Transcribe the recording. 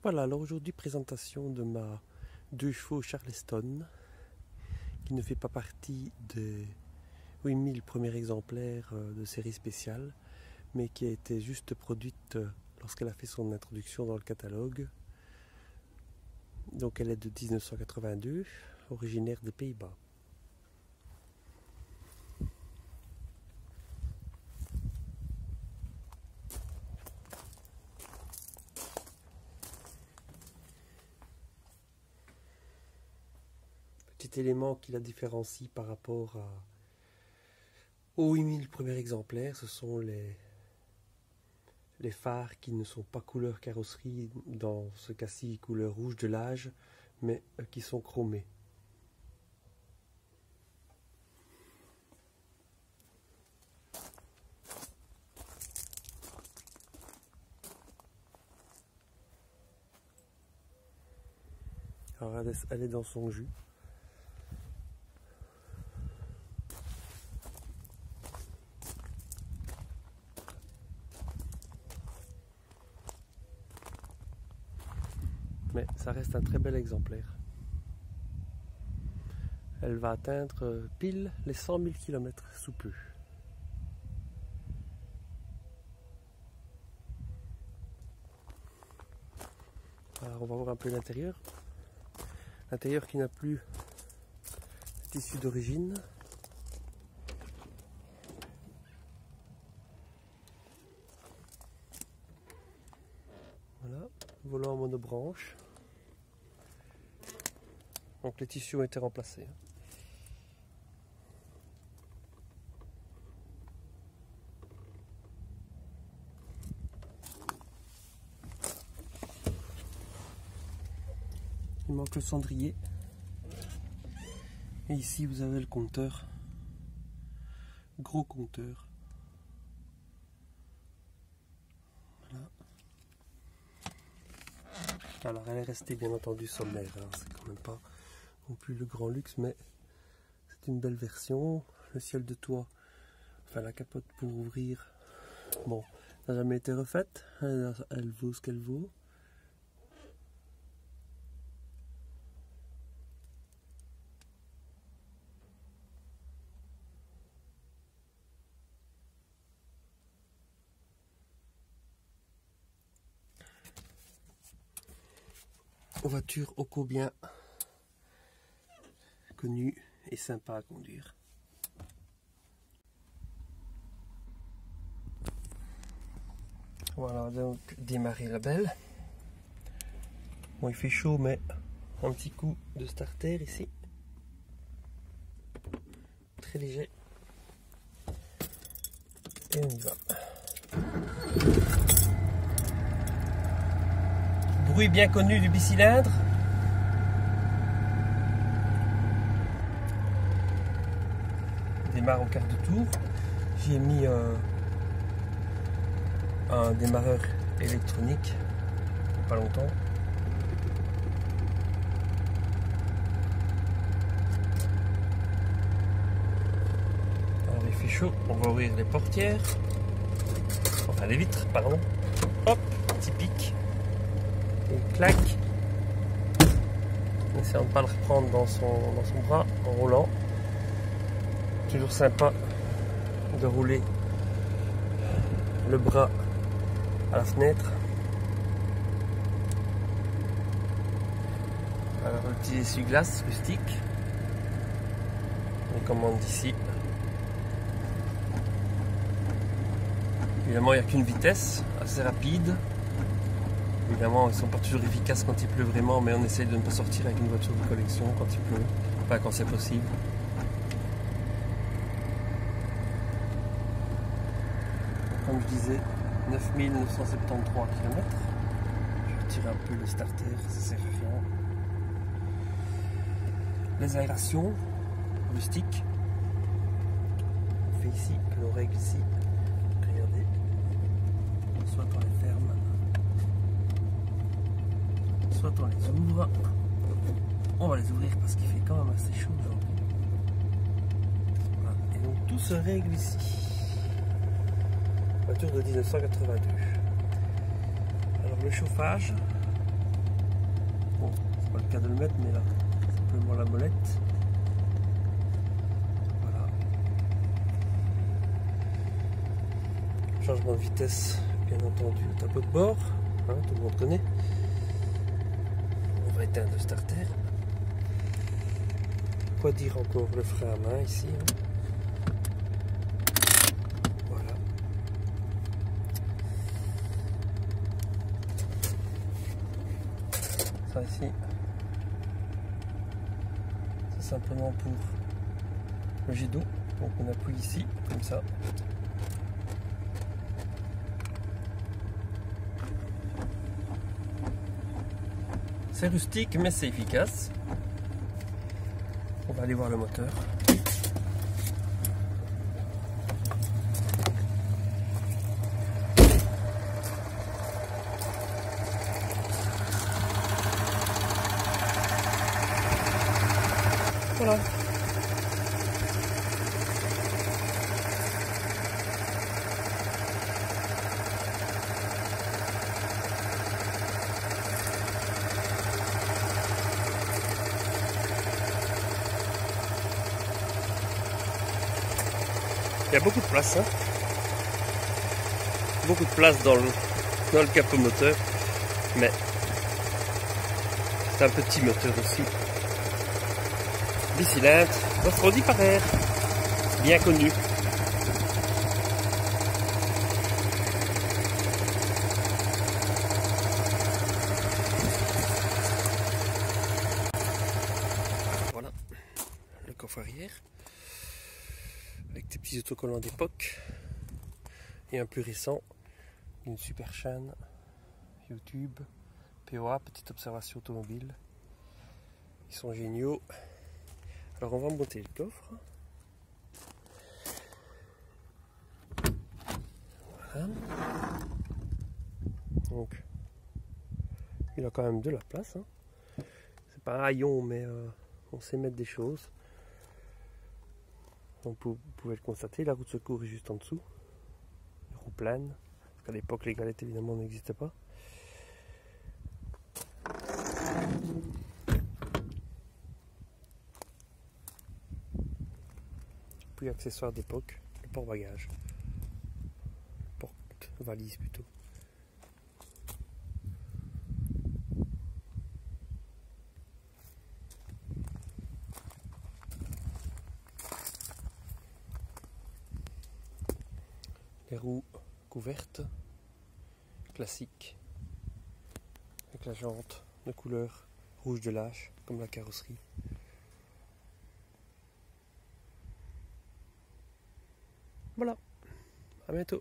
Voilà, alors aujourd'hui présentation de ma 2 chevaux Charleston qui ne fait pas partie des 8000 premiers exemplaires de série spéciale, mais qui a été juste produite lorsqu'elle a fait son introduction dans le catalogue. Donc elle est de 1982, originaire des Pays-Bas. Petit élément qui la différencie par rapport aux 8000 premiers exemplaires, ce sont les phares qui ne sont pas couleur carrosserie, dans ce cas-ci couleur rouge de l'âge, mais qui sont chromés. Alors elle est dans son jus. Mais ça reste un très bel exemplaire. Elle va atteindre pile les 100 000 km sous peu. Alors on va voir un peu l'intérieur. L'intérieur qui n'a plus de tissu d'origine. Voilà, volant en monobranche. Donc les tissus ont été remplacés. Il manque le cendrier. Et ici vous avez le compteur. Gros compteur. Voilà. Alors elle est restée bien entendu sommaire. C'est quand même pas non plus le grand luxe, mais c'est une belle version. Le ciel de toit, enfin la capote pour ouvrir, bon, n'a jamais été refaite. Elle vaut ce qu'elle vaut. Voiture ô combien connue et sympa à conduire. Voilà, donc démarrer la belle. Bon, il fait chaud, mais un petit coup de starter ici. Très léger. Et on y va. Bruit bien connu du bicylindre. Démarre au quart de tour. J'ai mis un démarreur électronique il n'y a pas longtemps. Alors il fait chaud, on va ouvrir les portières, enfin les vitres, pardon. Hop, petit pic. Et clac. En essayant de ne pas le reprendre dans son bras en roulant. Toujours sympa de rouler le bras à la fenêtre. Alors le petit essuie-glace rustique. Les commandes d'ici. Évidemment il n'y a qu'une vitesse, assez rapide. Évidemment ils ne sont pas toujours efficaces quand il pleut vraiment, mais on essaye de ne pas sortir avec une voiture de collection quand il pleut. Enfin quand c'est possible. Comme je disais, 9973 km. Je vais retirer un peu le starter, ça sert à rien. Les aérations, rustiques. On fait ici, on règle ici. Regardez. Soit on les ferme, soit on les ouvre. On va les ouvrir parce qu'il fait quand même assez chaud aujourd'hui. Voilà. Et donc tout se règle ici. Voiture de 1982. Alors le chauffage, pas le cas de le mettre, mais là, simplement la molette. Voilà. Changement de vitesse, bien entendu, au tableau de bord, hein, tout le monde connaît. On va éteindre le starter. Quoi dire encore, le frein à main ici. Hein. Voilà. Ça ici, c'est simplement pour le jet d'eau. Donc on appuie ici, comme ça. C'est rustique mais c'est efficace. On va aller voir le moteur. Voilà. Il y a beaucoup de place, hein. Beaucoup de place dans le capot moteur, mais c'est un petit moteur aussi. 10 cylindres, refroidi par air, bien connu. Voilà, le coffre arrière. Avec des petits autocollants d'époque et un plus récent, une super chaîne YouTube, POA, petite observation automobile. Ils sont géniaux. Alors on va monter le coffre. Voilà. Donc il a quand même de la place. Hein. C'est pas un haillon, mais on sait mettre des choses. Donc, vous pouvez le constater, la roue de secours est juste en dessous. Une roue plane, parce qu'à l'époque les galettes évidemment n'existaient pas. Puis accessoires d'époque, le porte-bagages. Porte-valise plutôt. Les roues couvertes, classiques, avec la jante de couleur rouge de lâche, comme la carrosserie. Voilà, à bientôt.